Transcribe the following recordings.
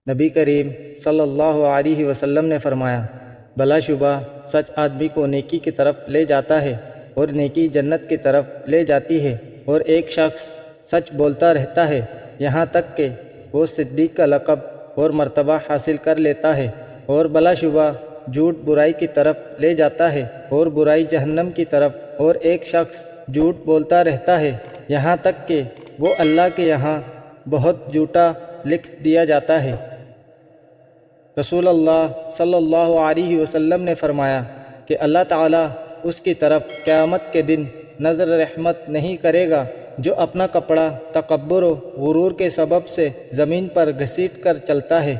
نبی کریم صلی اللہ علیہ وسلم نے فرمایا، بلا شبہ سچ آدمی کو نیکی کی طرف لے جاتا ہے اور نیکی جنت کی طرف لے جاتی ہے، اور ایک شخص سچ بولتا رہتا ہے یہاں تک کہ وہ صدیق کا لقب اور مرتبہ حاصل کر لیتا ہے، اور بلا شبہ جھوٹ برائی کی طرف لے جاتا ہے اور برائی جہنم کی طرف، اور ایک شخص جھوٹ بولتا رہتا ہے یہاں تک کہ وہ اللہ کے یہاں بہت جھوٹا لکھ دیا جاتا ہے۔ رسول اللہ صلی اللہ علیہ وسلم نے فرمایا کہ اللہ تعالیٰ اس کی طرف قیامت کے دن نظر رحمت نہیں کرے گا جو اپنا کپڑا تکبر و غرور کے سبب سے زمین پر گھسیٹ کر چلتا ہے۔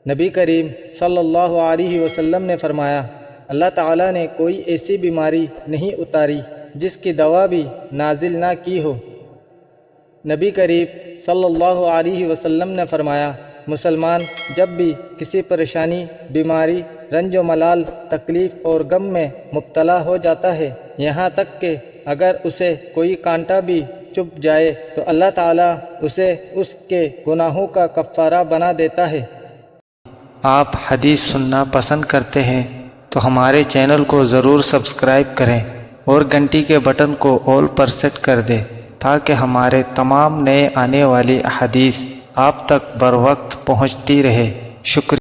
نبی کریم صلی اللہ علیہ وسلم نے فرمایا، اللہ تعالیٰ نے کوئی ایسی بیماری نہیں اتاری جس کی دوا بھی نازل نہ کی ہو۔ نبی کریم صلی اللہ علیہ وسلم نے فرمایا، مسلمان جب بھی کسی پریشانی، بیماری، رنج و ملال، تکلیف اور غم میں مبتلا ہو جاتا ہے، یہاں تک کہ اگر اسے کوئی کانٹا بھی چبھ جائے تو اللہ تعالیٰ اسے اس کے گناہوں کا کفارہ بنا دیتا ہے۔ آپ حدیث سننا پسند کرتے ہیں تو ہمارے چینل کو ضرور سبسکرائب کریں اور گھنٹی کے بٹن کو آل پر سیٹ کر دیں تاکہ ہمارے تمام نئے آنے والی احادیث آپ تک بر وقت پہنچتی رہے۔ شکریہ۔